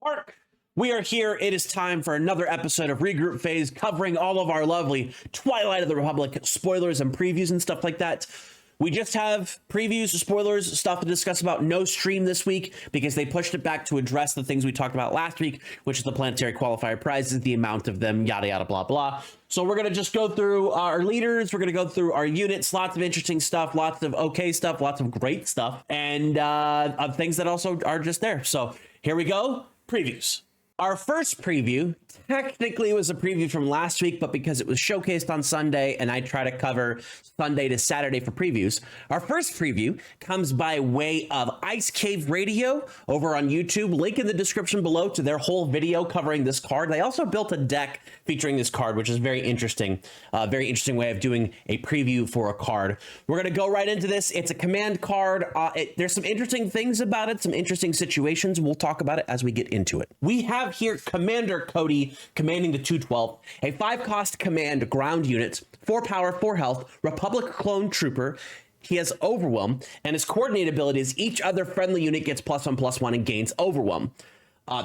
Mark, we are here. It is time for another episode of Regroup Phase, covering all of our lovely Twilight of the Republic spoilers and previews and stuff like that. We just have previews, spoilers, stuff to discuss about. No stream this week because they pushed it back to address the things we talked about last week, which is the planetary qualifier prizes, the amount of them, yada, yada, blah, blah. So we're going to just go through our leaders. We're going to go through our units, lots of interesting stuff, lots of okay stuff, lots of great stuff, and things that also are just there. So here we go. Previews. Our first preview technically was a preview from last week, but because it was showcased on Sunday and I try to cover Sunday to Saturday for previews, our first preview comes by way of Ice Cave Radio over on YouTube. Link in the description below to their whole video covering this card. They also built a deck featuring this card, which is very interesting way of doing a preview for a card. We're going to go right into this. It's a command card. There's some interesting things about it, some interesting situations. We'll talk about it as we get into it. We have here Commander Cody commanding the 212, a 5-cost command ground unit, 4 power, 4 health, Republic clone trooper. He has Overwhelm, and his coordinate ability is each other friendly unit gets +1/+1 and gains Overwhelm.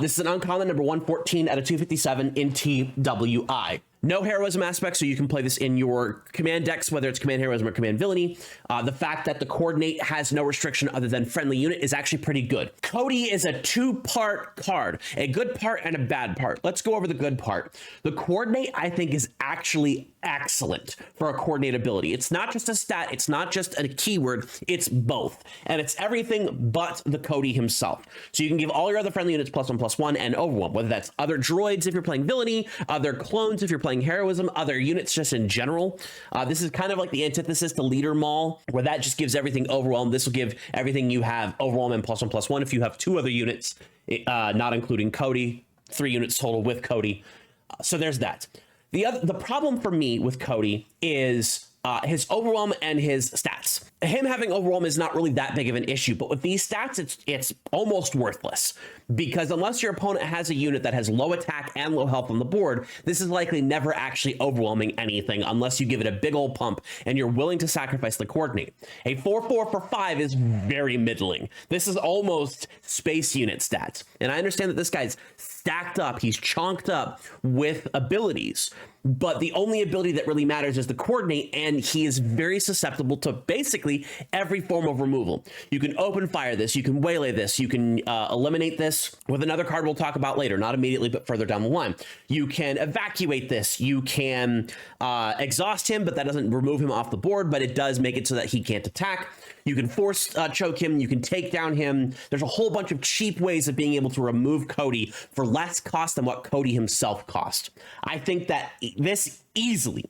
This is an uncommon, number 114 out of 257 in TWI. No heroism aspect, so you can play this in your command decks, whether it's command heroism or command villainy. The fact that the coordinate has no restriction other than friendly unit is actually pretty good. Cody is a 2-part card, a good part and a bad part. Let's go over the good part. The coordinate, I think, is actually excellent for a coordinate ability. It's not just a stat, it's not just a keyword, it's both. And it's everything but the Cody himself. So you can give all your other friendly units +1/+1 and Overwhelm, whether that's other droids if you're playing villainy, other clones if you're playing heroism, other units just in general. This is kind of like the antithesis to Leader Maul, where that just gives everything Overwhelm. This will give everything you have Overwhelm and +1/+1 if you have 2 other units, not including Cody, 3 units total with Cody. So there's that. The problem for me with Cody is his Overwhelm and his stats. Him having Overwhelm is not really that big of an issue, but with these stats, it's almost worthless, because unless your opponent has a unit that has low attack and low health on the board, this is likely never actually overwhelming anything unless you give it a big old pump and you're willing to sacrifice the coordinate. A 4/4 for 5 is very middling. This is almost space unit stats. And I understand that this guy's stacked up, he's chonked up with abilities, but the only ability that really matters is the coordinate, and he is very susceptible to basically every form of removal. You can open fire this, you can waylay this, you can eliminate this with another card we'll talk about later, not immediately, but further down the line. You can evacuate this, you can exhaust him, but that doesn't remove him off the board, but it does make it so that he can't attack. You can force choke him, you can take down him. There's a whole bunch of cheap ways of being able to remove Cody for less cost than what Cody himself cost. I think that this easily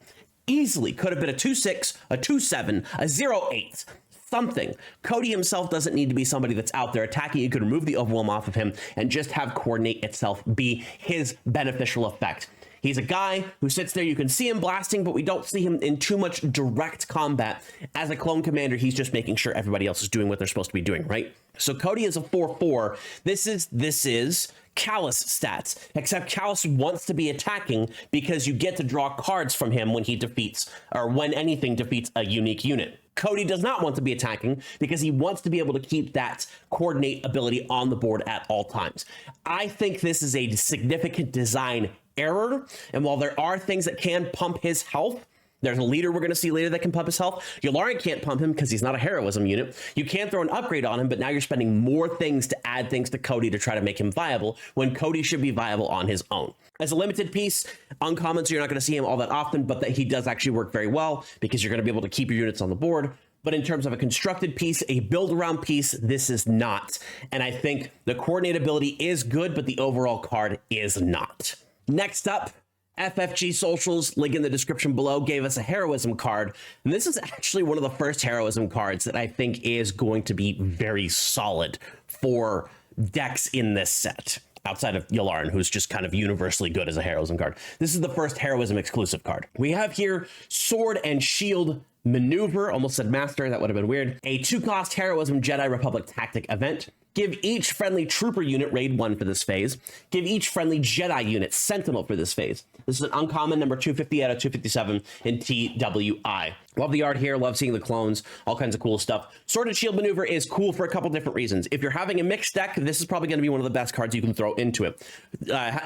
could have been a 2/6, a 2/7, a 0/8, something. Cody himself doesn't need to be somebody that's out there attacking. You could remove the Overwhelm off of him and just have coordinate itself be his beneficial effect. He's a guy who sits there, you can see him blasting, but we don't see him in too much direct combat. As a clone commander, he's just making sure everybody else is doing what they're supposed to be doing, right? So Cody is a 4/4. This is Callus stats, except Callus wants to be attacking because you get to draw cards from him when he defeats, or when anything defeats a unique unit. Cody does not want to be attacking because he wants to be able to keep that coordinate ability on the board at all times. I think this is a significant design error, and while there are things that can pump his health, there's a leader we're going to see later that can pump his health. Yularen can't pump him because he's not a heroism unit. You can throw an upgrade on him, but now you're spending more things to add things to Cody to try to make him viable when Cody should be viable on his own. As a limited piece, uncommon, so you're not going to see him all that often, but that he does actually work very well because you're going to be able to keep your units on the board. But in terms of a constructed piece, a build around piece, this is not. And I think the coordinate ability is good, but the overall card is not. Next up, FFG Socials, link in the description below, gave us a heroism card. And this is actually one of the first heroism cards that I think is going to be very solid for decks in this set, outside of Yularen, who's just kind of universally good as a heroism card. This is the first heroism exclusive card. We have here Sword and Shield Maneuver, almost said Master, that would have been weird. A 2-cost Heroism Jedi Republic Tactic event. Give each friendly trooper unit raid 1 for this phase. Give each friendly Jedi unit Sentinel for this phase. This is an uncommon number 250 out of 257 in TWI. Love the art here, love seeing the clones, all kinds of cool stuff. Sword and Shield Maneuver is cool for a couple different reasons. If you're having a mixed deck, this is probably going to be one of the best cards you can throw into it.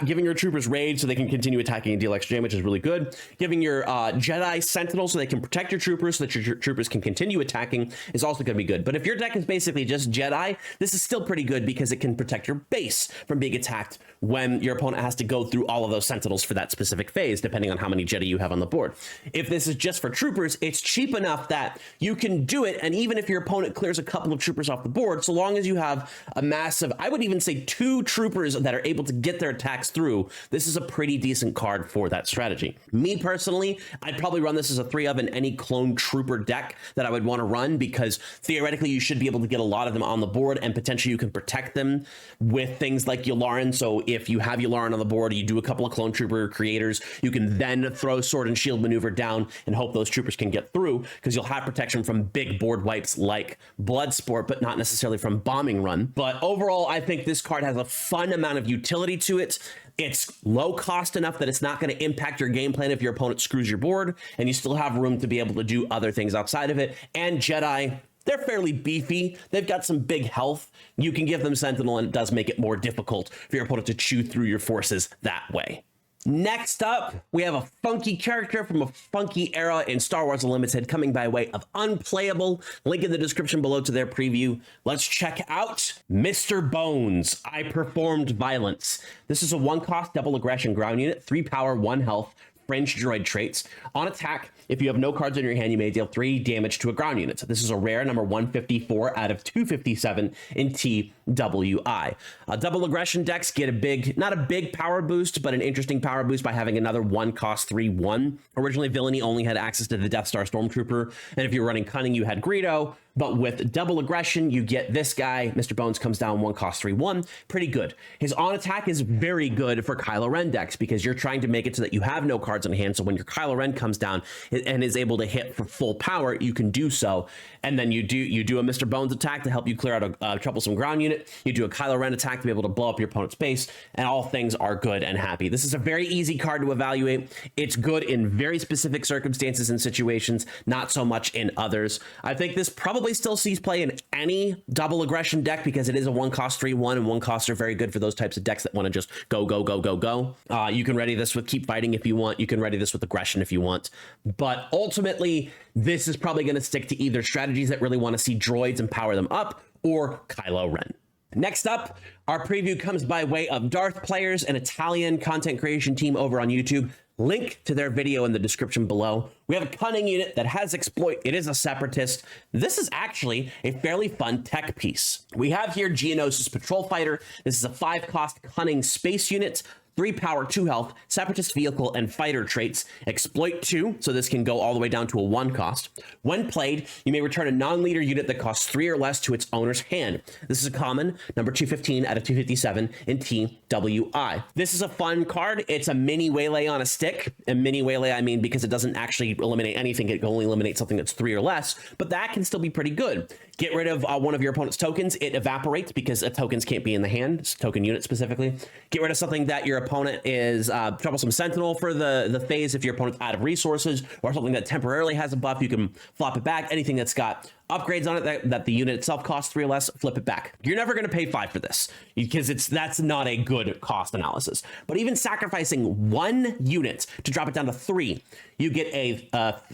Giving your troopers raid so they can continue attacking and deal extra damage is really good. Giving your Jedi Sentinel so they can protect your troopers so that your troopers can continue attacking is also going to be good. But if your deck is basically just Jedi, this is still pretty good because it can protect your base from being attacked when your opponent has to go through all of those Sentinels for that specific phase, depending on how many Jedi you have on the board. If this is just for troopers, it's cheap enough that you can do it, and even if your opponent clears a couple of troopers off the board, so long as you have a massive, I would even say 2 troopers that are able to get their attacks through, this is a pretty decent card for that strategy. Me personally, I'd probably run this as a 3 of in any clone trooper deck that I would want to run, because theoretically you should be able to get a lot of them on the board, and potentially you can protect them with things like Yularen. So if you have Yularen on the board, you do a couple of clone trooper creators, you can then throw Sword and Shield Maneuver down and hope those troopers can get through, because you'll have protection from big board wipes like Bloodsport, but not necessarily from Bombing Run. But overall, I think this card has a fun amount of utility to it. It's low cost enough that it's not going to impact your game plan if your opponent screws your board, and you still have room to be able to do other things outside of it. And Jedi, they're fairly beefy. They've got some big health. You can give them Sentinel, and it does make it more difficult for your opponent to chew through your forces that way. Next up, we have a funky character from a funky era in Star Wars Unlimited coming by way of Unplayable. Link in the description below to their preview. Let's check out Mr. Bones, I Performed Violence. This is a 1-cost double aggression ground unit, 3 power, 1 health, fringe droid traits. On attack, if you have no cards in your hand, you may deal 3 damage to a ground unit. So this is a rare number 154 out of 257 in TWI. Double aggression decks get a big, not a big power boost, but an interesting power boost by having another 1-cost 3/1. Originally, Villainy only had access to the Death Star Stormtrooper, and if you were running Cunning, you had Greedo. But with double aggression, you get this guy. Mr. Bones comes down 1-cost 3/1. Pretty good. His on attack is very good for Kylo Ren decks, because you're trying to make it so that you have no cards in hand. So when your Kylo Ren comes down and is able to hit for full power, you can do so. And then you do a Mr. Bones attack to help you clear out a troublesome ground unit. You do a Kylo Ren attack to be able to blow up your opponent's base, and all things are good and happy. This is a very easy card to evaluate. It's good in very specific circumstances and situations, not so much in others. I think this probably still sees play in any double aggression deck, because it is a 1-cost 3/1, and 1-costs are very good for those types of decks that want to just go, go, go, go, go. You can ready this with Keep Fighting if you want. You can ready this with Aggression if you want. But ultimately, this is probably going to stick to either strategies that really want to see droids and power them up, or Kylo Ren. Next up, our preview comes by way of Darth Players, an Italian content creation team over on YouTube. Link to their video in the description below. We have a Cunning unit that has Exploit. It is a Separatist. This is actually a fairly fun tech piece. We have here Geonosis Patrol Fighter. This is a 5-cost Cunning space unit. 3 power, 2 health, Separatist vehicle, and fighter traits. Exploit 2, so this can go all the way down to a 1-cost. When played, you may return a non-leader unit that costs 3 or less to its owner's hand. This is a common, number 215 out of 257 in TWI. This is a fun card. It's a mini Waylay on a stick. And mini Waylay, I mean, because it doesn't actually eliminate anything. It can only eliminate something that's 3 or less, but that can still be pretty good. Get rid of one of your opponent's tokens. It evaporates because tokens can't be in the hand, token unit specifically. Get rid of something that your opponent is Troublesome Sentinel for the phase if your opponent's out of resources, or something that temporarily has a buff, you can flop it back. Anything that's got upgrades on it that the unit itself costs 3 or less, flip it back. You're never going to pay 5 for this, because that's not a good cost analysis. But even sacrificing 1 unit to drop it down to 3, you get a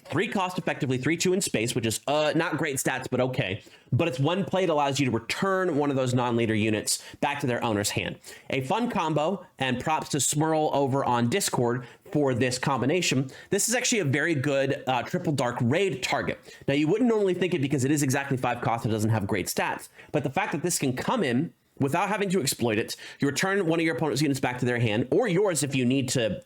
3-cost, effectively 3/2 in space, which is not great stats, but okay. But it's one play that allows you to return one of those non-leader units back to their owner's hand. A fun combo, and props to Smurl over on Discord for this combination. This is actually a very good triple dark raid target. Now, you wouldn't normally think it, because it is exactly 5 cost, it doesn't have great stats, but the fact that this can come in without having to exploit it, you return one of your opponent's units back to their hand, or yours if you need to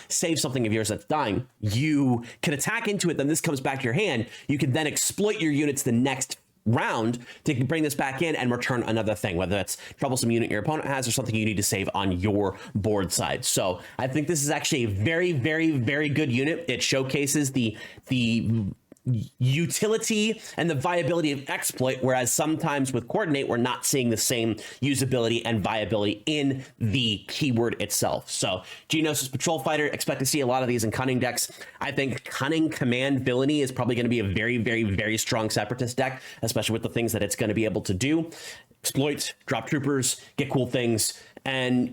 save something of yours that's dying. You can attack into it, then this comes back to your hand. You can then exploit your units the next round to bring this back in and return another thing, whether that's troublesome unit your opponent has or something you need to save on your board side. So I think this is actually a very, very, very good unit. It showcases the utility and the viability of exploit, whereas sometimes with coordinate we're not seeing the same usability and viability in the keyword itself. So Geonosis Patrol Fighter, expect to see a lot of these in cunning decks. I think cunning command villainy is probably going to be a very, very, very strong separatist deck, especially with the things that it's going to be able to do. Exploit, drop troopers, get cool things, and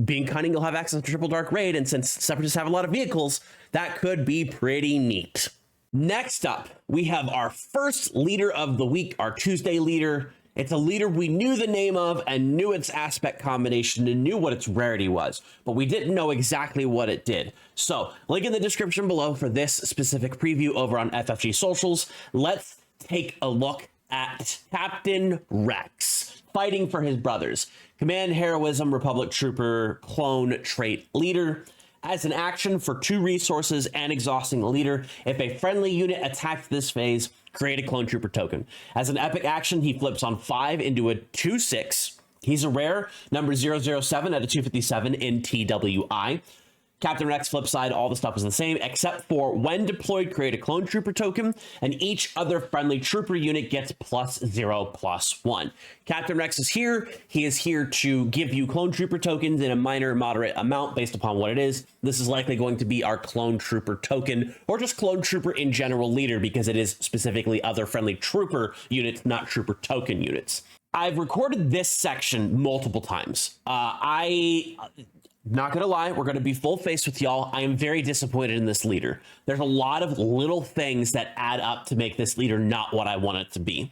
being cunning, you'll have access to Triple Dark Raid, and since separatists have a lot of vehicles, that could be pretty neat. Next up, we have our first leader of the week, our Tuesday leader. It's a leader we knew the name of and knew its aspect combination and knew what its rarity was, but we didn't know exactly what it did. So, link in the description below for this specific preview over on FFG Socials. Let's take a look at Captain Rex, fighting for his brothers. Command, Heroism, Republic Trooper, Clone Trait Leader. As an action for 2 resources and exhausting the leader, if a friendly unit attacks this phase, create a Clone Trooper token. As an epic action, he flips on 5 into a 2/6. He's a rare, number 007 out of 257 in TWI. Captain Rex flip side, all the stuff is the same, except for when deployed, create a Clone Trooper token, and each other friendly trooper unit gets +0/+1. Captain Rex is here. He is here to give you Clone Trooper tokens in a minor, moderate amount based upon what it is. This is likely going to be our Clone Trooper token, or just Clone Trooper in general leader, because it is specifically other friendly trooper units, not trooper token units. I've recorded this section multiple times. Not gonna lie, we're gonna be full face with y'all. I am very disappointed in this leader. There's a lot of little things that add up to make this leader not what I want it to be.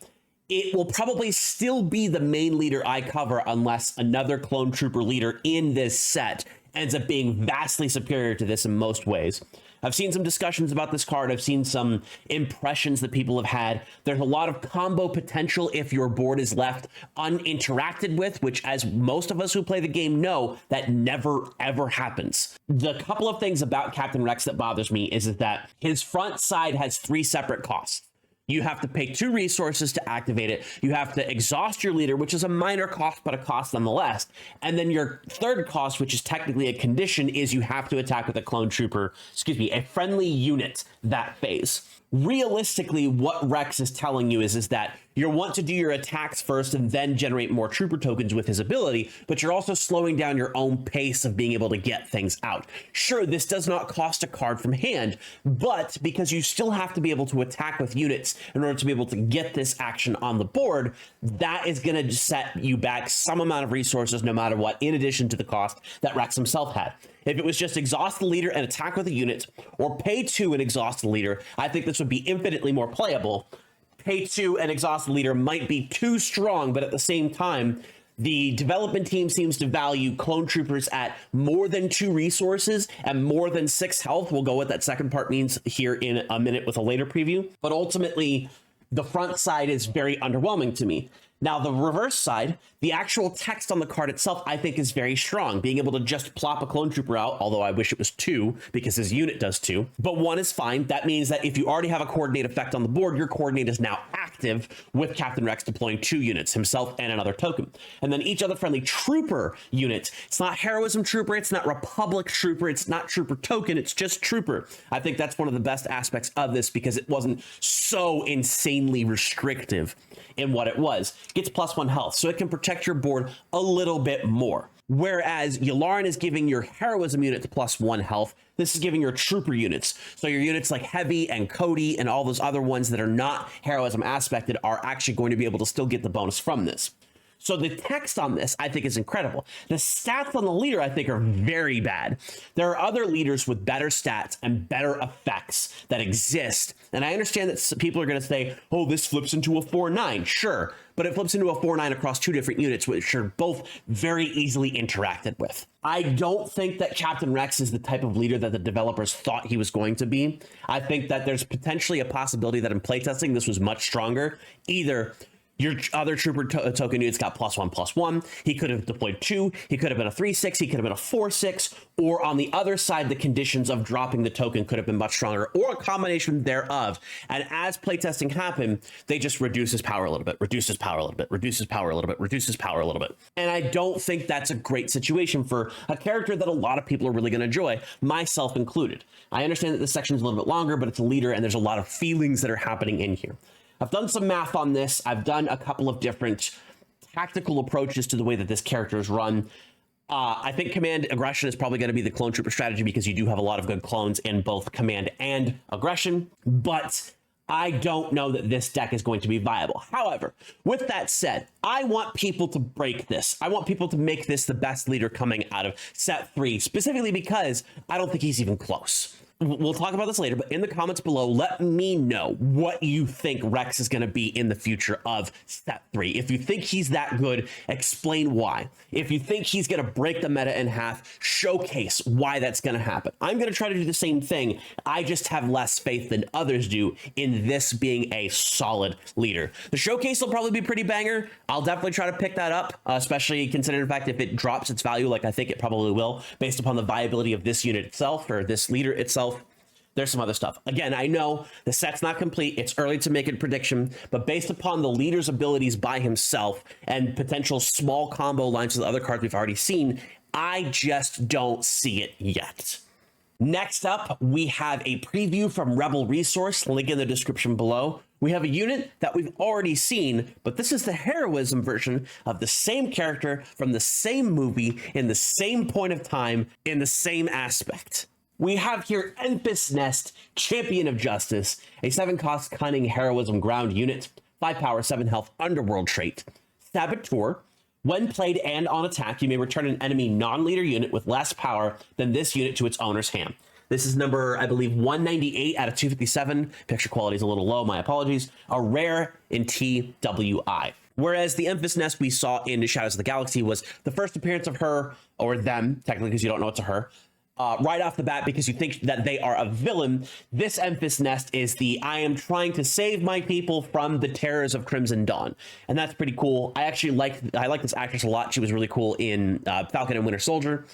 It will probably still be the main leader I cover unless another Clone Trooper leader in this set ends up being vastly superior to this in most ways. I've seen some discussions about this card. I've seen some impressions that people have had. There's a lot of combo potential if your board is left uninteracted with, which, as most of us who play the game know, that never ever happens. The couple of things about Captain Rex that bothers me is that his front side has 3 separate costs. You have to pay 2 resources to activate it. You have to exhaust your leader, which is a minor cost, but a cost nonetheless. And then your third cost, which is technically a condition, is you have to attack with a clone trooper, a friendly unit that phase. Realistically, what Rex is telling you is that you want to do your attacks first and then generate more trooper tokens with his ability, but you're also slowing down your own pace of being able to get things out. Sure, this does not cost a card from hand, but because you still have to be able to attack with units in order to be able to get this action on the board, that is going to set you back some amount of resources no matter what, in addition to the cost that Rex himself had. If it was just exhaust the leader and attack with a unit, or pay 2 and exhaust the leader, I think this would be infinitely more playable. Pay 2 and exhaust the leader might be too strong, but at the same time, the development team seems to value clone troopers at more than 2 resources and more than 6 health. We'll go what that second part means here in a minute with a later preview. But ultimately, the front side is very underwhelming to me. Now, the reverse side, the actual text on the card itself, I think is very strong. Being able to just plop a clone trooper out, although I wish it was 2 because his unit does 2, but 1 is fine. That means that if you already have a coordinate effect on the board, your coordinate is now active with Captain Rex deploying 2 units, himself and another token. And then each other friendly trooper unit, it's not Heroism Trooper, it's not Republic Trooper, it's not Trooper Token, it's just Trooper. I think that's one of the best aspects of this because it wasn't so insanely restrictive in what it was. Gets +1 health, so it can protect your board a little bit more. Whereas Yularen is giving your Heroism units +1 health, this is giving your Trooper units. So your units like Heavy and Cody and all those other ones that are not Heroism aspected are actually going to be able to still get the bonus from this. So the text on this, I think, is incredible. The stats on the leader, I think, are very bad. There are other leaders with better stats and better effects that exist. And I understand that people are going to say, oh, this flips into a 4/9. Sure, but it flips into a 4/9 across 2 different units, which are both very easily interacted with. I don't think that Captain Rex is the type of leader that the developers thought he was going to be. I think that there's potentially a possibility that in playtesting, this was much stronger. Either Your other trooper token unit's got +1/+1. He could have deployed 2. He could have been a 3/6. He could have been a 4/6. Or on the other side, the conditions of dropping the token could have been much stronger, or a combination thereof. And as playtesting happened, they just reduce his power a little bit, reduce his power a little bit, reduce his power a little bit, reduce his power a little bit. And I don't think that's a great situation for a character that a lot of people are really going to enjoy, myself included. I understand that this section is a little bit longer, but it's a leader, and there's a lot of feelings that are happening in here. I've done some math on this. I've done a couple of different tactical approaches to the way that this character is run. I think command aggression is probably going to be the clone trooper strategy because you do have a lot of good clones in both command and aggression, but I don't know that this deck is going to be viable. However, with that said, I want people to break this. I want people to make this the best leader coming out of set 3, specifically because I don't think he's even close. We'll talk about this later, but in the comments below, let me know what you think Rex is going to be in the future of set 3. If you think he's that good, explain why. If you think he's going to break the meta in half, showcase why that's going to happen. I'm going to try to do the same thing. I just have less faith than others do in this being a solid leader. The showcase will probably be pretty banger. I'll definitely try to pick that up, especially considering the fact if it drops its value, like I think it probably will, based upon the viability of this unit itself or this leader itself. There's some other stuff. Again, I know the set's not complete. It's early to make a prediction, but based upon the leader's abilities by himself and potential small combo lines with other cards we've already seen, I just don't see it yet. Next up, we have a preview from Rebel Resource, link in the description below. We have a unit that we've already seen, but this is the heroism version of the same character from the same movie in the same point of time in the same aspect. We have here Enfys Nest, Champion of Justice, a 7-cost Cunning Heroism ground unit, 5 power, 7 health underworld trait. Saboteur, when played and on attack, you may return an enemy non-leader unit with less power than this unit to its owner's hand. This is number, I believe, 198 out of 257. Picture quality is a little low, my apologies. A rare in TWI. Whereas the Enfys Nest we saw in Shadows of the Galaxy was the first appearance of her, or them, technically because you don't know it's a her, right off the bat because you think that they are a villain. This Enfys Nest is the I am trying to save my people from the terrors of Crimson Dawn. And that's pretty cool. I like this actress a lot. She was really cool in Falcon and Winter Soldier.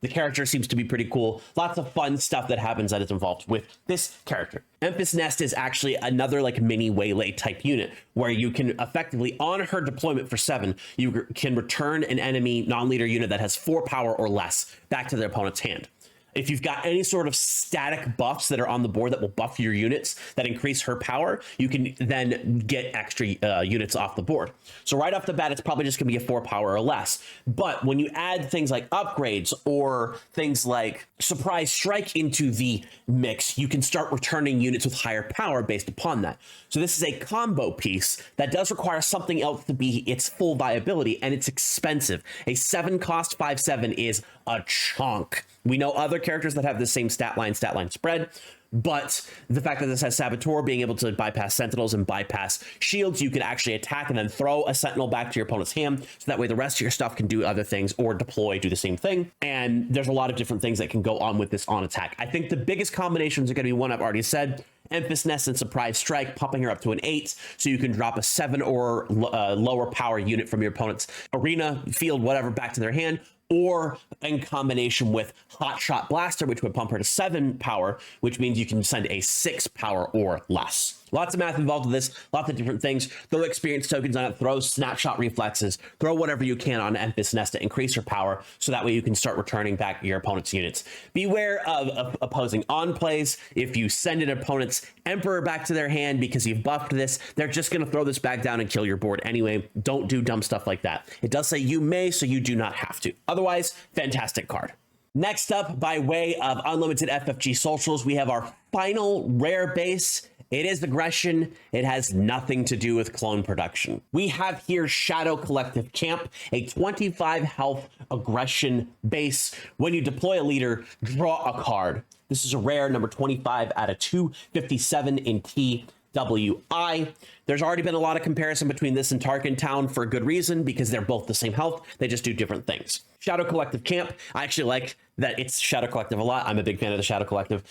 The character seems to be pretty cool. Lots of fun stuff that happens that is involved with this character. Enfys Nest is actually another like mini Waylay type unit where you can effectively, on her deployment for 7, you can return an enemy non-leader unit that has 4 power or less back to their opponent's hand. If you've got any sort of static buffs that are on the board that will buff your units that increase her power, you can then get extra units off the board. So right off the bat, it's probably just going to be a 4 power or less. But when you add things like upgrades or things like Surprise Strike into the mix, you can start returning units with higher power based upon that. So this is a combo piece that does require something else to be its full viability, and it's expensive. A 7-cost 5/7 is a chunk. We know other characters that have the same stat line spread, but the fact that this has Saboteur being able to bypass Sentinels and bypass shields, you can actually attack and then throw a Sentinel back to your opponent's hand, so that way the rest of your stuff can do other things or deploy, do the same thing. And there's a lot of different things that can go on with this on attack. I think the biggest combinations are going to be one I've already said, Enfys Nest and Surprise Strike, popping her up to an 8, so you can drop a 7 or lower power unit from your opponent's arena, field, whatever, back to their hand, or in combination with Hot Shot Blaster, which would pump her to 7 power, which means you can send a 6 power or less. Lots of math involved with this, lots of different things. Throw experience tokens on it, throw snapshot reflexes, throw whatever you can on Enfys Nest to increase her power, so that way you can start returning back your opponent's units. Beware of opposing on plays. If you send an opponent's Emperor back to their hand because you've buffed this, they're just going to throw this back down and kill your board anyway. Don't do dumb stuff like that. It does say you may, so you do not have to. Otherwise, fantastic card. Next up, by way of unlimited FFG socials, we have our final rare base. It is aggression. It has nothing to do with clone production. We have here Shadow Collective Camp, a 25 health aggression base. When you deploy a leader, draw a card. This is a rare, number 25 out of 257 in TWI. There's already been a lot of comparison between this and Tarkin Town for a good reason, because they're both the same health. They just do different things. Shadow Collective Camp, I actually like that it's Shadow Collective a lot. I'm a big fan of the Shadow Collective.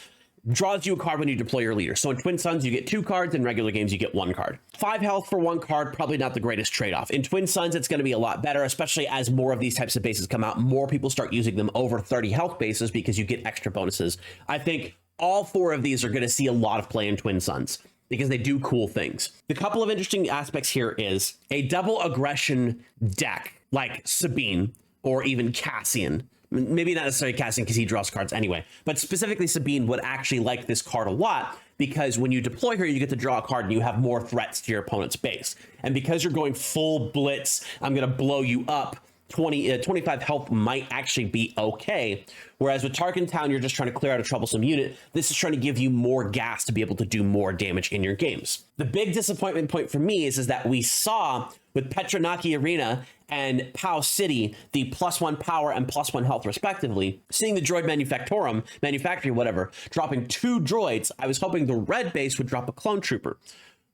draws you a card when you deploy your leader. So in Twin Suns, you get 2 cards. In regular games, you get 1 card. 5 health for 1 card, probably not the greatest trade-off. In Twin Suns, it's going to be a lot better, especially as more of these types of bases come out. More people start using them over 30 health bases because you get extra bonuses. I think all 4 of these are going to see a lot of play in Twin Suns because they do cool things. The couple of interesting aspects here is a double aggression deck like Sabine or even Cassian. Maybe not necessarily Cassian because he draws cards anyway, but specifically Sabine would actually like this card a lot because when you deploy her, you get to draw a card and you have more threats to your opponent's base. And because you're going full blitz, I'm going to blow you up. 25 health might actually be okay. Whereas with Tarkin Town, you're just trying to clear out a troublesome unit. This is trying to give you more gas to be able to do more damage in your games. The big disappointment point for me is that we saw with Petranaki Arena and POW City, the +1 power and +1 health respectively, seeing the droid manufactory, whatever, dropping 2 droids. I was hoping the red base would drop a clone trooper.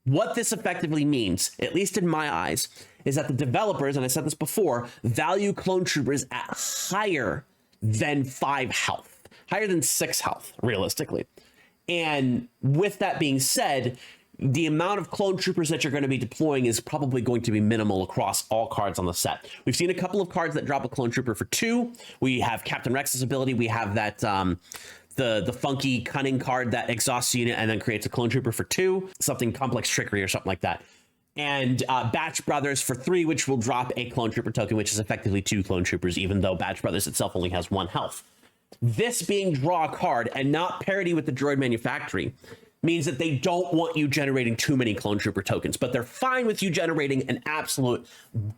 What this effectively means, at least in my eyes, is that the developers, and I said this before, value clone troopers at higher than 5 health, higher than 6 health, realistically. And with that being said, the amount of clone troopers that you're going to be deploying is probably going to be minimal across all cards on the set. We've seen a couple of cards that drop a clone trooper for 2. We have Captain Rex's ability. We have that the funky cunning card that exhausts a unit and then creates a clone trooper for 2, something complex trickery or something like that. And Batch Brothers for 3, which will drop a clone trooper token, which is effectively 2 clone troopers, even though Batch Brothers itself only has 1 health. This being draw a card and not parity with the droid manufactory means that they don't want you generating too many clone trooper tokens, but they're fine with you generating an absolute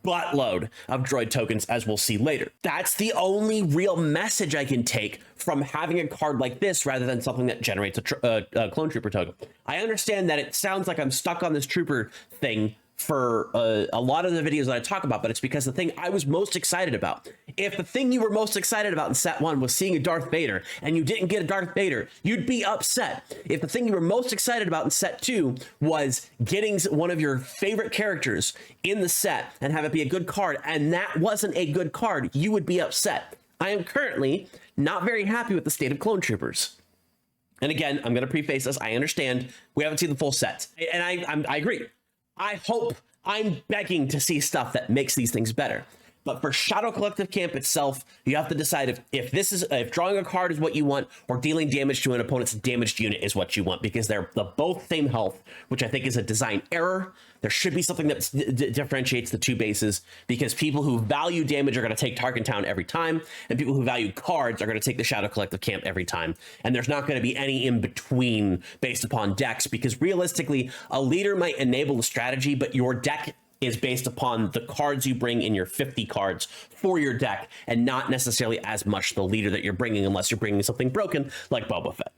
buttload of droid tokens, as we'll see later. That's the only real message I can take from having a card like this rather than something that generates a clone trooper token. I understand that it sounds like I'm stuck on this trooper thing for a lot of the videos that I talk about, but it's because the thing I was most excited about. If the thing you were most excited about in set 1 was seeing a Darth Vader and you didn't get a Darth Vader, you'd be upset. If the thing you were most excited about in set 2 was getting one of your favorite characters in the set and have it be a good card, and that wasn't a good card, you would be upset. I am currently not very happy with the state of clone troopers. And again, I'm going to preface this. I understand we haven't seen the full set, and I agree. I'm begging to see stuff that makes these things better. But for Shadow Collective Camp itself, you have to decide if drawing a card is what you want or dealing damage to an opponent's damaged unit is what you want, because they're both same health, which I think is a design error. There should be something that differentiates the 2 bases, because people who value damage are going to take Tarkin Town every time, and people who value cards are going to take the Shadow Collective Camp every time. And there's not going to be any in between based upon decks, because realistically, a leader might enable the strategy, but your deck is based upon the cards you bring in your 50 cards for your deck, and not necessarily as much the leader that you're bringing, unless you're bringing something broken like Boba Fett.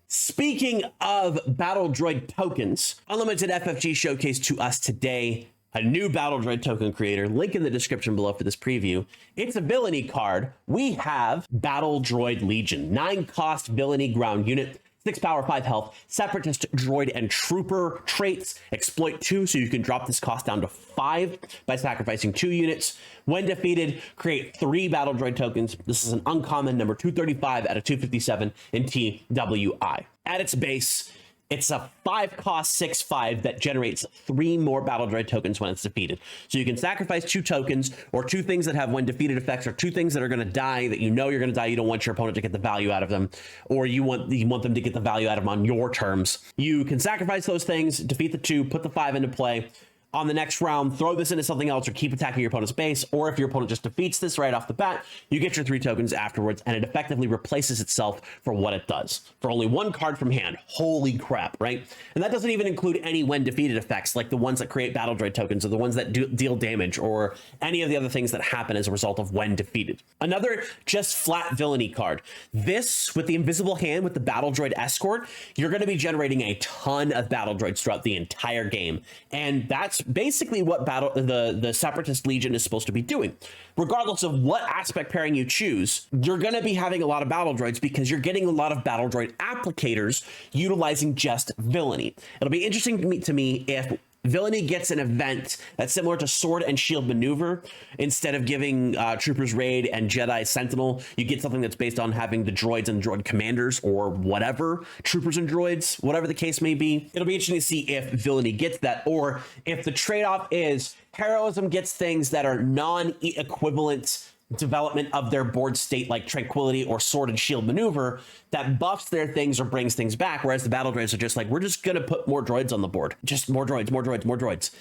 Speaking of battle droid tokens, Unlimited FFG showcased to us today a new battle droid token creator. Link in the description below for this preview. It's a villainy card. We have Battle Droid Legion, 9 cost villainy ground unit, 6 power, 5 health, separatist droid and trooper traits, exploit 2, so you can drop this cost down to 5 by sacrificing 2 units. When defeated, create 3 battle droid tokens. This is an uncommon, number 235 out of 257 in TWI. At its base, it's a 5 cost 6/5 that generates 3 more battle droid tokens when it's defeated. So you can sacrifice 2 tokens, or 2 things that have when defeated effects, or 2 things that are going to die that you know you're going to die. You don't want your opponent to get the value out of them, or you want them to get the value out of them on your terms. You can sacrifice those things, defeat the 2, put the 5 into play. On the next round, throw this into something else or keep attacking your opponent's base. Or if your opponent just defeats this right off the bat, you get your 3 tokens afterwards, and it effectively replaces itself for what it does. For only 1 card from hand. Holy crap, right? And that doesn't even include any when defeated effects, like the ones that create battle droid tokens, or the ones that deal damage, or any of the other things that happen as a result of when defeated. Another just flat villainy card. This, with the invisible hand, with the battle droid escort, you're going to be generating a ton of battle droids throughout the entire game. And that's basically what the Separatist Legion is supposed to be doing. Regardless of what aspect pairing you choose, you're going to be having a lot of battle droids, because you're getting a lot of battle droid applicators utilizing just villainy. It'll be interesting to me if Villainy gets an event that's similar to Sword and Shield Maneuver. Instead of giving Troopers Raid and Jedi Sentinel, you get something that's based on having the droids and droid commanders or whatever, troopers and droids, whatever the case may be. It'll be interesting to see if Villainy gets that, or if the trade-off is Heroism gets things that are non-equivalent development of their board state, like Tranquility or Sword and Shield Maneuver, that buffs their things or brings things back, whereas the battle droids are just like, we're just gonna put more droids on the board. Just more droids, more droids, more droids.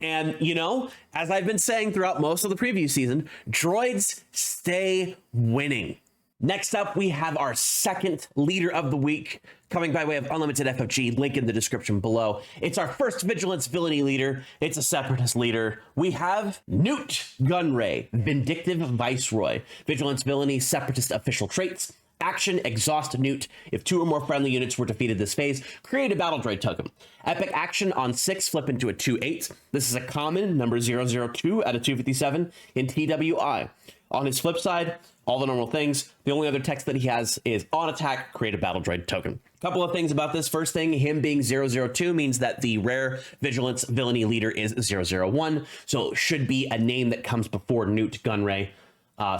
And, you know, as I've been saying throughout most of the preview season, droids stay winning. Next up, we have our second leader of the week, coming by way of Unlimited FFG, link in the description below. It's our first Vigilance Villainy leader. It's a Separatist leader. We have Nute Gunray, Vindictive Viceroy. Vigilance Villainy, Separatist official traits. Action, exhaust Nute. If 2 or more friendly units were defeated this phase, create a battle droid token. Epic action on 6, flip into a 2/8. This is a common, number 002 out of 257 in TWI. On his flip side, all the normal things. The only other text that he has is on attack, create a battle droid token. Couple of things about this. First thing, him being 002 means that the rare Vigilance Villainy leader is 001. So it should be a name that comes before Nute Gunray.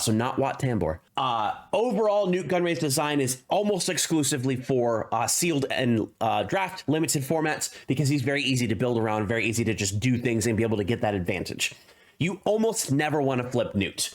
So not Wat Tambor. Overall, Nute Gunray's design is almost exclusively for sealed and draft limited formats, because he's very easy to build around, very easy to just do things and be able to get that advantage. You almost never want to flip Nute.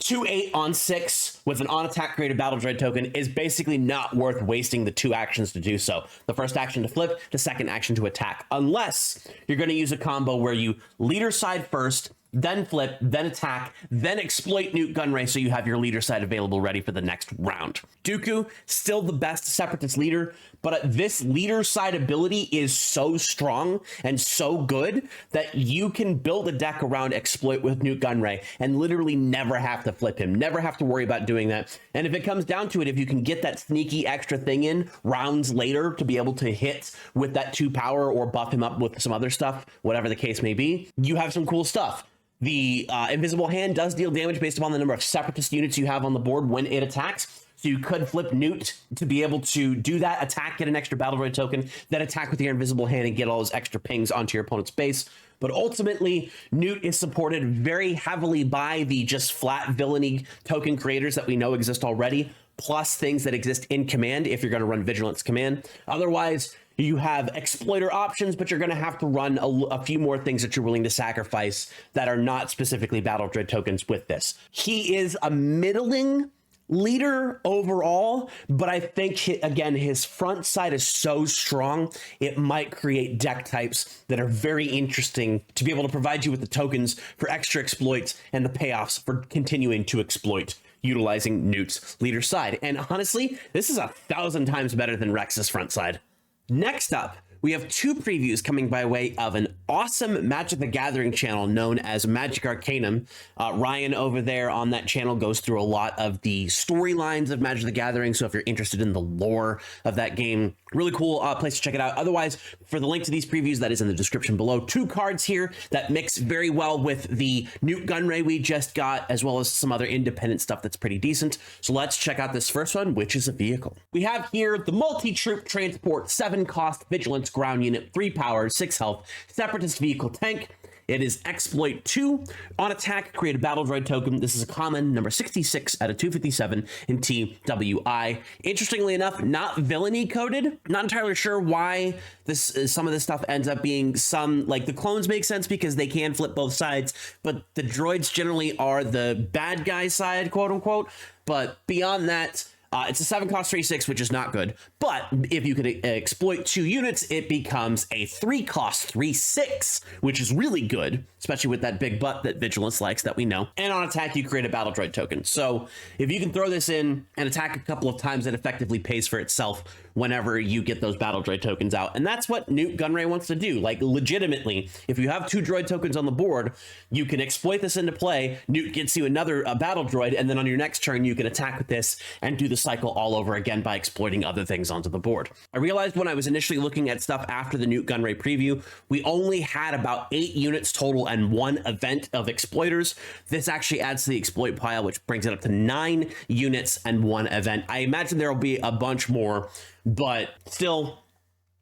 2/8 on 6 with an on attack create a battle droid token is basically not worth wasting the 2 actions to do so. The first action to flip, the second action to attack, unless you're going to use a combo where you leader side first, then flip, then attack, then exploit Nute Gunray so you have your leader side available ready for the next round. Dooku, still the best Separatist leader, but this leader side ability is so strong and so good that you can build a deck around exploit with Nute Gunray and literally never have to flip him, never have to worry about doing that. And if it comes down to it, if you can get that sneaky extra thing in rounds later to be able to hit with that 2 power or buff him up with some other stuff, whatever the case may be, you have some cool stuff. The Invisible Hand does deal damage based upon the number of Separatist units you have on the board when it attacks. So you could flip Nute to be able to do that attack, get an extra battle droid token, then attack with your Invisible Hand and get all those extra pings onto your opponent's base. But ultimately, Nute is supported very heavily by the just flat villainy token creators that we know exist already, plus things that exist in command if you're going to run Vigilance command. Otherwise, you have exploiter options, but you're going to have to run a few more things that you're willing to sacrifice that are not specifically battle droid tokens with this. He is a middling leader overall, but I think, again, his front side is so strong, it might create deck types that are very interesting to be able to provide you with the tokens for extra exploits and the payoffs for continuing to exploit utilizing Nute's leader side. And honestly, this is 1,000 times better than Rex's front side. Next up, we have 2 previews coming by way of an awesome Magic the Gathering channel known as Magic Arcanum. Ryan over there on that channel goes through a lot of the storylines of Magic the Gathering, so if you're interested in the lore of that game, really cool place to check it out. Otherwise, for the link to these previews, that is in the description below. 2 cards here that mix very well with the Nute Gunray we just got, as well as some other independent stuff that's pretty decent. So let's check out this first one, which is a vehicle. We have here the Multi-Troop Transport 7 cost Vigilance ground unit, 3 power, 6 health, Separatist vehicle tank. It is exploit 2. On attack, create a battle droid token. This is a common, number 66 out of 257 in TWI. Interestingly enough, not villainy coded. Not entirely sure why some of this stuff ends up being some, like the clones make sense because they can flip both sides, but the droids generally are the bad guy side, quote unquote. But beyond that, it's a 7 cost 3/6, which is not good. But if you could exploit 2 units, it becomes a 3 cost 3/6, which is really good, especially with that big butt that Vigilance likes that we know. And on attack, you create a battle droid token. So if you can throw this in and attack a couple of times, it effectively pays for itself whenever you get those battle droid tokens out. And that's what Nute Gunray wants to do. Like, legitimately, if you have 2 droid tokens on the board, you can exploit this into play. Nute gets you another battle droid, and then on your next turn, you can attack with this and do the cycle all over again by exploiting other things onto the board. I realized when I was initially looking at stuff after the Nute Gunray preview, we only had about 8 units total and 1 event of exploiters. This actually adds to the exploit pile, which brings it up to 9 units and 1 event. I imagine there will be a bunch more, but still,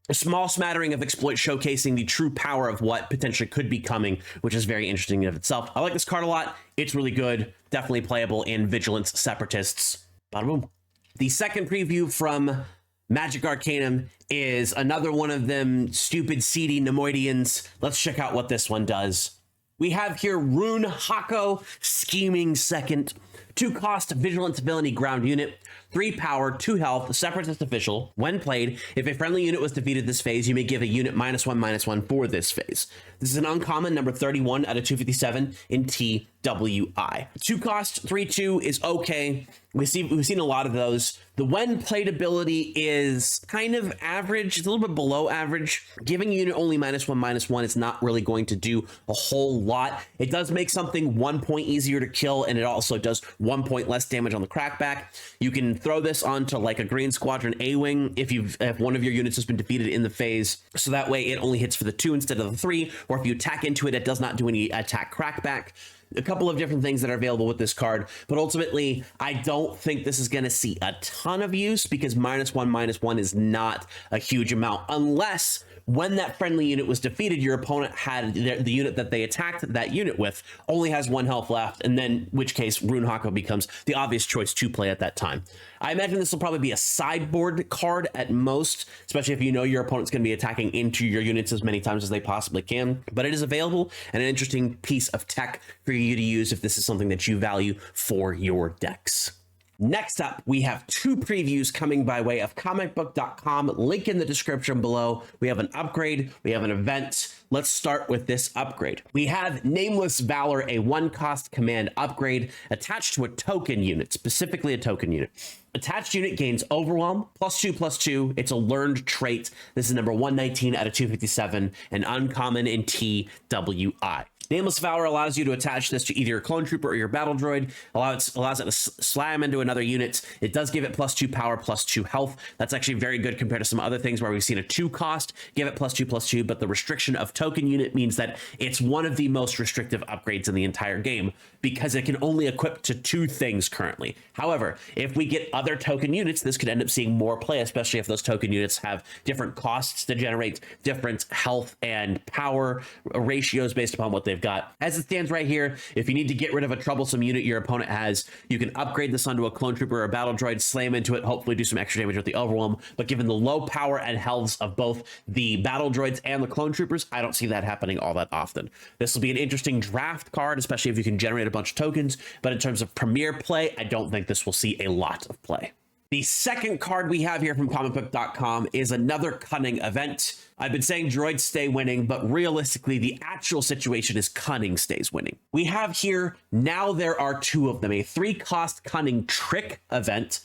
a small smattering of exploits showcasing the true power of what potentially could be coming, which is very interesting in of itself. I like this card a lot. It's really good, definitely playable in Vigilance Separatists. Bada boom. The second preview from Magic Arcanum is another one of them stupid seedy Nemoidians. Let's check out what this one does. We have here Rune Hako, Scheming Second. 2 cost Vigilance Villainy ground unit, 3 power, 2 health, Separatist official. When played, if a friendly unit was defeated this phase, you may give a unit -1/-1 for this phase. This is an uncommon, number 31 out of 257 in TWI. 2 cost, 3/2 is okay. We've seen a lot of those. The when played ability is kind of average. It's a little bit below average. Giving a unit only -1/-1 is not really going to do a whole lot. It does make something 1 point easier to kill, and it also does 1 point less damage on the crackback. You can throw this onto like a Green Squadron A-Wing if one of your units has been defeated in the phase, so that way it only hits for the 2 instead of the 3, or if you attack into it, it does not do any attack crackback. A couple of different things that are available with this card, but ultimately I don't think this is going to see a ton of use because -1/-1 is not a huge amount, unless when that friendly unit was defeated, your opponent had the unit that they attacked that unit with only has 1 health left, and then in which case Rune Hako becomes the obvious choice to play at that time. I imagine this will probably be a sideboard card at most, especially if you know your opponent's going to be attacking into your units as many times as they possibly can, but it is available and an interesting piece of tech for you to use if this is something that you value for your decks. Next up, we have 2 previews coming by way of comicbook.com. Link in the description below. We have an upgrade, we have an event. Let's start with this upgrade. We have Nameless Valor, a 1-cost command upgrade attached to a token unit, specifically a token unit. Attached unit gains Overwhelm, +2/+2. It's a learned trait. This is number 119 out of 257, an uncommon in TWI. Nameless Valor allows you to attach this to either your clone trooper or your battle droid. Allows it to slam into another unit. It does give it +2 power, +2 health. That's actually very good compared to some other things where we've seen a 2 cost, give it +2/+2, but the restriction of token unit means that it's one of the most restrictive upgrades in the entire game because it can only equip to 2 things currently. However, if we get other token units, this could end up seeing more play, especially if those token units have different costs to generate different health and power ratios based upon what they've got. As it stands right here, if you need to get rid of a troublesome unit your opponent has, you can upgrade this onto a clone trooper or a battle droid, slam into it, hopefully do some extra damage with the overwhelm. But given the low power and healths of both the battle droids and the clone troopers, I don't see that happening all that often. This will be an interesting draft card, especially if you can generate a bunch of tokens, but in terms of premier play, I don't think this will see a lot of play. The second card we have here from comicbook.com is another Cunning event. I've been saying droids stay winning, but realistically, the actual situation is Cunning stays winning. We have here, now there are 2 of them, a 3-cost Cunning Trick event.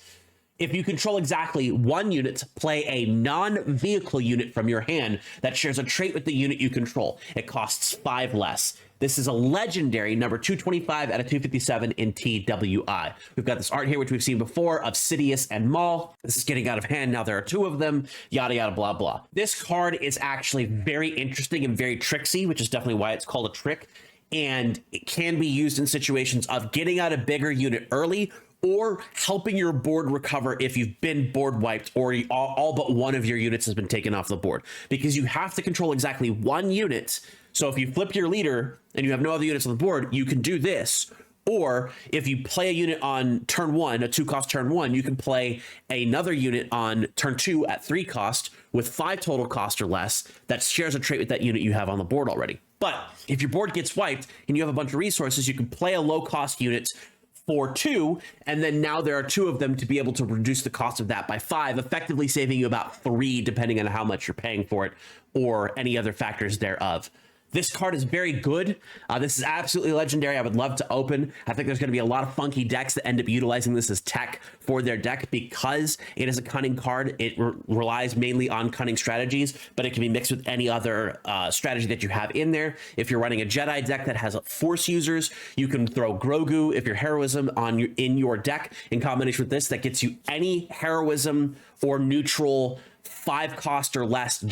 If you control exactly 1 unit, play a non-vehicle unit from your hand that shares a trait with the unit you control. It costs 5 less. This is a legendary number 225 out of 257 in TWI. We've got this art here, which we've seen before, of Sidious and Maul. This is getting out of hand. Now there are 2 of them, yada, yada, blah, blah. This card is actually very interesting and very tricksy, which is definitely why it's called a trick. And it can be used in situations of getting out a bigger unit early or helping your board recover if you've been board wiped or all but one of your units has been taken off the board, because you have to control exactly 1 unit. So if you flip your leader and you have no other units on the board, you can do this. Or if you play a unit on turn 1, a 2-cost turn 1, you can play another unit on turn 2 at 3 cost with 5 total cost or less that shares a trait with that unit you have on the board already. But if your board gets wiped and you have a bunch of resources, you can play a low-cost unit for 2, and then now there are 2 of them to be able to reduce the cost of that by 5, effectively saving you about 3 depending on how much you're paying for it or any other factors thereof. This card is very good. This is absolutely legendary. I would love to open. I think there's going to be a lot of funky decks that end up utilizing this as tech for their deck because it is a Cunning card. It relies mainly on Cunning strategies, but it can be mixed with any other strategy that you have in there. If you're running a Jedi deck that has Force users, you can throw Grogu if you're heroism in your deck in combination with this. That gets you any heroism or neutral 5 cost or less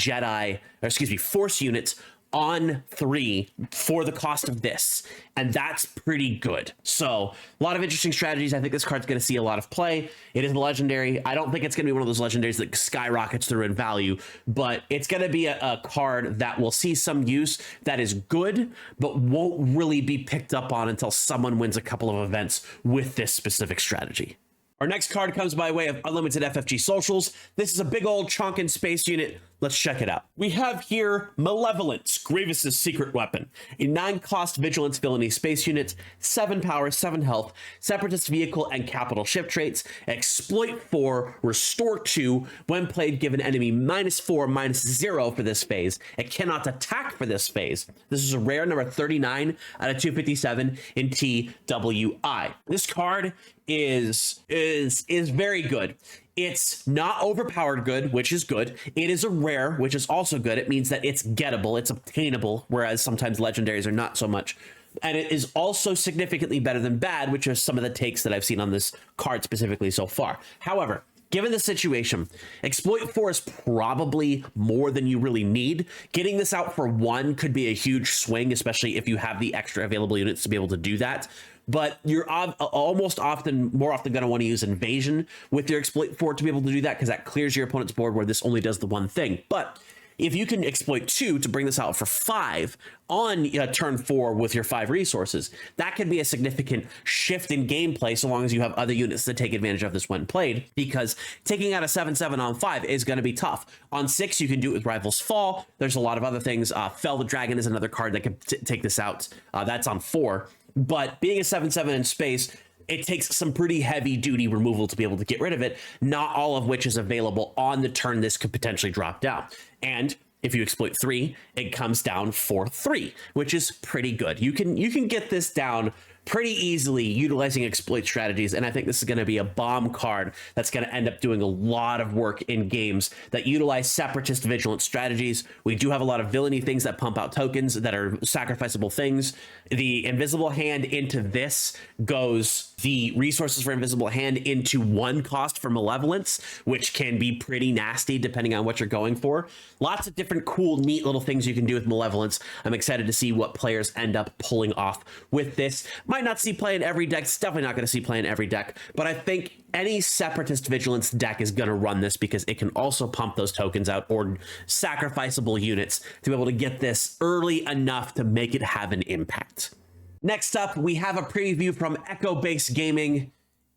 Force units on 3 for the cost of this, and that's pretty good. So a lot of interesting strategies. I think this card's going to see a lot of play. It is legendary. I don't think it's going to be one of those legendaries that skyrockets through in value, but it's going to be a card that will see some use that is good, but won't really be picked up on until someone wins a couple of events with this specific strategy. Our next card comes by way of unlimited FFG socials. This is a big old chunk in space unit. Let's check it out. We have here Malevolence, Grievous's secret weapon, a 9-cost vigilance villainy space unit, 7 power, 7 health, separatist vehicle and capital ship traits, exploit 4, restore 2. When played, give an enemy -4, -0 for this phase. It cannot attack for this phase. This is a rare number 39 out of 257 in TWI. This card is very good. It's not overpowered good, which is good. It is a rare, which is also good. It means that it's gettable, it's obtainable, whereas sometimes legendaries are not so much. And it is also significantly better than bad, which are some of the takes that I've seen on this card specifically so far. However, given the situation, exploit 4 is probably more than you really need. Getting this out for 1 could be a huge swing, especially if you have the extra available units to be able to do that. But you're more often going to want to use Invasion with your exploit 4 to be able to do that, because that clears your opponent's board where this only does the one thing. But if you can exploit 2 to bring this out for 5 on turn 4 with your 5 resources, that could be a significant shift in gameplay, so long as you have other units that take advantage of this when played, because taking out a 7/7 on 5 is going to be tough. On 6, you can do it with Rival's Fall. There's a lot of other things. Fell the Dragon is another card that can take this out. That's on 4. But being a 7/7 in space, it takes some pretty heavy duty removal to be able to get rid of it, not all of which is available on the turn this could potentially drop down. And if you exploit 3, it comes down for 3, which is pretty good. You can get this down pretty easily utilizing exploit strategies, and I think this is going to be a bomb card that's going to end up doing a lot of work in games that utilize separatist vigilant strategies. We do have a lot of villainy things that pump out tokens that are sacrificable things. The invisible hand into this goes the resources for invisible hand into 1 cost for malevolence, which can be pretty nasty depending on what you're going for. Lots of different cool, neat little things you can do with malevolence. I'm excited to see what players end up pulling off with this. Might not see play in every deck. It's definitely not going to see play in every deck, but I think any separatist vigilance deck is going to run this, because it can also pump those tokens out or sacrificable units to be able to get this early enough to make it have an impact. Next up, we have a preview from Echo Base Gaming.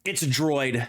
It's a droid.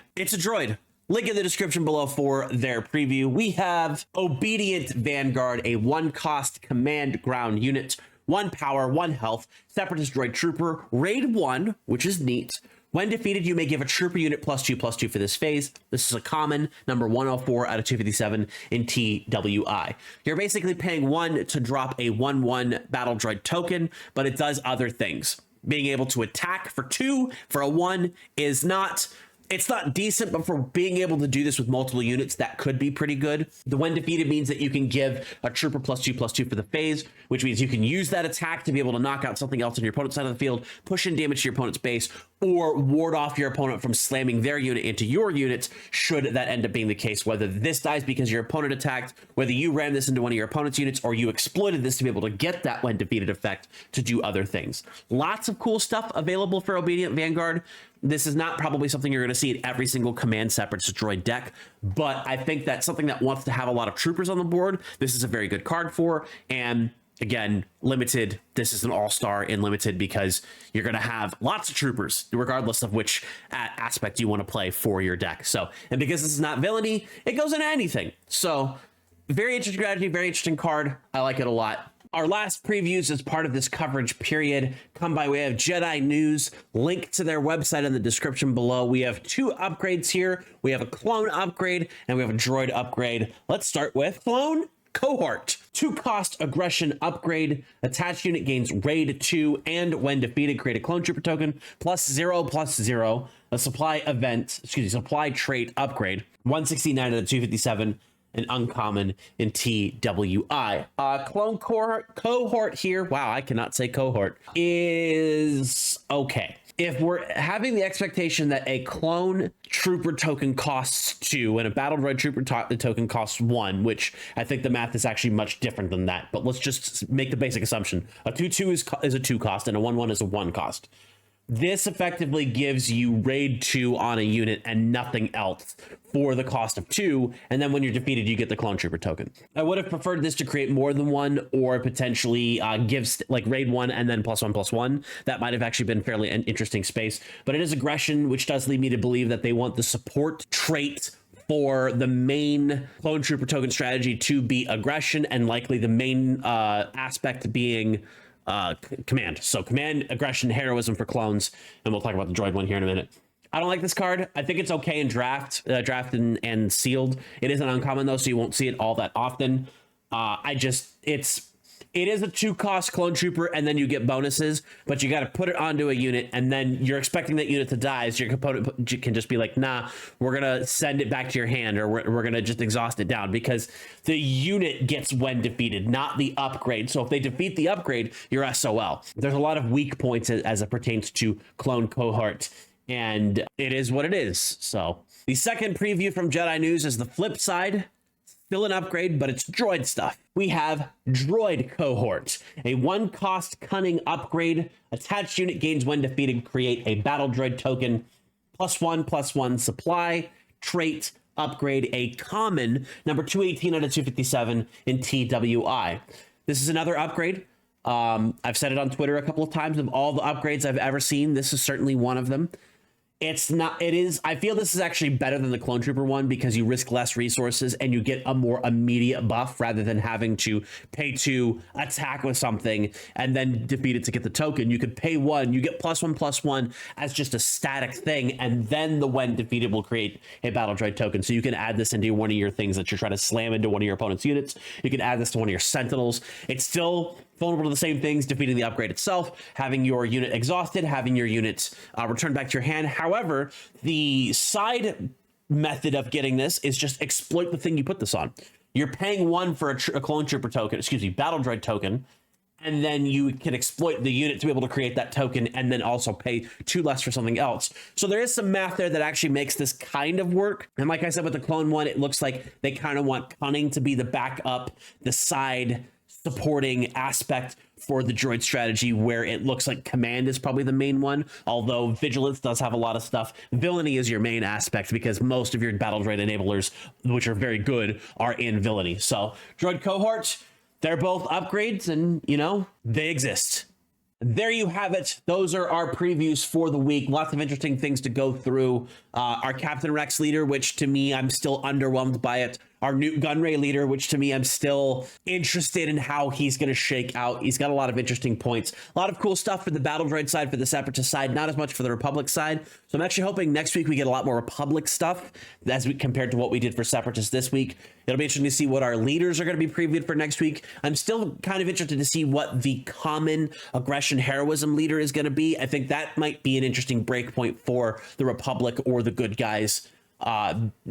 Link in the description below for their preview. We have Obedient Vanguard, a 1-cost command ground unit, 1 power, 1 health, separatist droid trooper, raid 1, which is neat. When defeated, you may give a trooper unit +2/+2 for this phase. This is a common, number 104 out of 257 in TWI. You're basically paying 1 to drop a 1/1 battle droid token, but it does other things. Being able to attack for 2 for a 1 is not... It's not decent, but for being able to do this with multiple units, that could be pretty good. The when defeated means that you can give a trooper +2/+2 for the phase, which means you can use that attack to be able to knock out something else on your opponent's side of the field, push in damage to your opponent's base, or ward off your opponent from slamming their unit into your units, should that end up being the case. Whether this dies because your opponent attacked, whether you ran this into one of your opponent's units, or you exploited this to be able to get that when defeated effect to do other things. Lots of cool stuff available for Obedient Vanguard. This is not probably something you're going to see in every single command separatist droid deck, but I think that's something that wants to have a lot of troopers on the board. This is a very good card for, and again, limited. This is an all-star in limited because you're going to have lots of troopers, regardless of which aspect you want to play for your deck. So, and because this is not villainy, it goes into anything. So, very interesting strategy, very interesting card. I like it a lot. Our last previews as part of this coverage period come by way of Jedi News. Link to their website in the description below. We have 2 upgrades here. We have a clone upgrade and we have a droid upgrade. Let's start with clone cohort. 2-cost aggression upgrade. Attached unit gains raid 2, and when defeated, create a clone trooper token +0/+0. A supply trait upgrade. 169 out of 257. An uncommon in TWI. Clone cohort here, wow, I cannot say cohort, is okay. if we're having the expectation that a clone trooper token costs 2 and a battle droid trooper token costs 1, which I think the math is actually much different than that, but let's just make the basic assumption. A 2/2 is a 2 cost and a 1/1 is a 1 cost. This effectively gives you raid 2 on a unit and nothing else for the cost of 2, and then when you're defeated you get the clone trooper token. I would have preferred this to create more than 1, or potentially gives like raid 1 and then +1/+1. That might have actually been fairly an interesting space, but it is aggression, which does lead me to believe that they want the support trait for the main clone trooper token strategy to be aggression, and likely the main aspect being command. So command, aggression, heroism for clones, and we'll talk about the droid one here in a minute. I don't like this card. I think it's okay in draft and sealed. It is an uncommon though, so you won't see it all that often. It is a 2-cost clone trooper, and then you get bonuses, but you got to put it onto a unit, and then you're expecting that unit to die, so your opponent can just be like, nah, we're gonna send it back to your hand, or we're gonna just exhaust it down, because the unit gets when defeated, not the upgrade. So if they defeat the upgrade, you're SOL. There's a lot of weak points as it pertains to clone cohort, and it is what it is. So the second preview from Jedi News is the flip side. Still an upgrade, but it's droid stuff. We have Droid Cohort, a 1-cost cunning upgrade. Attached unit gains when defeated, create a battle droid token, +1/+1 supply, trait, upgrade, a common, number 218 out of 257 in TWI. This is another upgrade. I've said it on Twitter a couple of times. Of all the upgrades I've ever seen, this is certainly one of them. I feel this is actually better than the clone trooper one, because you risk less resources and you get a more immediate buff rather than having to pay 2, attack with something, and then defeat it to get the token. You could pay 1, you get +1/+1 as just a static thing, and then the when defeated will create a battle droid token. So you can add this into one of your things that you're trying to slam into one of your opponent's units. You can add this to one of your sentinels. It's still vulnerable to the same things, defeating the upgrade itself, having your unit exhausted, having your units returned back to your hand. However, the side method of getting this is just exploit the thing you put this on. You're paying 1 for a clone trooper token, battle droid token, and then you can exploit the unit to be able to create that token, and then also pay 2 less for something else. So there is some math there that actually makes this kind of work. And like I said with the clone one, it looks like they kind of want cunning to be the backup, the side supporting aspect for the droid strategy, where it looks like command is probably the main one, although vigilance does have a lot of stuff. Villainy is your main aspect, because most of your battle droid enablers, which are very good, are in villainy. So droid cohort, they're both upgrades, and you know, they exist. There you have it. Those are our previews for the week. Lots of interesting things to go through. Our Captain Rex leader, which to me, I'm still underwhelmed by it. Our Nute Gunray leader, which to me, I'm still interested in how he's going to shake out. He's got a lot of interesting points. A lot of cool stuff for the Battle Droid side, for the Separatist side, not as much for the Republic side. So I'm actually hoping next week we get a lot more Republic stuff as we compared to what we did for Separatist this week. It'll be interesting to see what our leaders are going to be previewed for next week. I'm still kind of interested to see what the common aggression heroism leader is going to be. I think that might be an interesting breakpoint for the Republic or the good guys,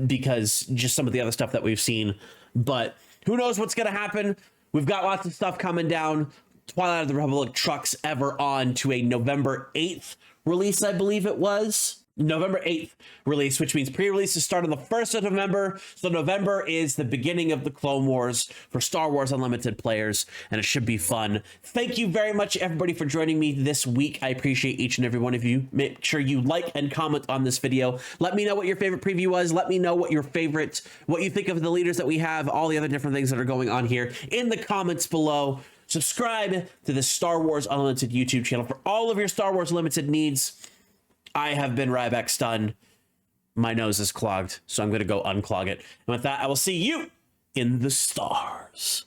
because just some of the other stuff that we've seen. But who knows what's going to happen. We've got lots of stuff coming down. Twilight of the Republic trucks ever on to a November 8th release, I believe it was. November 8th release, which means pre-releases start on the 1st of November. So November is the beginning of the Clone Wars for Star Wars Unlimited players, and it should be fun. Thank you very much, everybody, for joining me this week. I appreciate each and every one of you. Make sure you like and comment on this video. Let me know what your favorite preview was. Let me know what you think of the leaders that we have, all the other different things that are going on here in the comments below. Subscribe to the Star Wars Unlimited YouTube channel for all of your Star Wars Limited needs. I have been Ryback Stun. My nose is clogged, so I'm going to go unclog it. And with that, I will see you in the stars.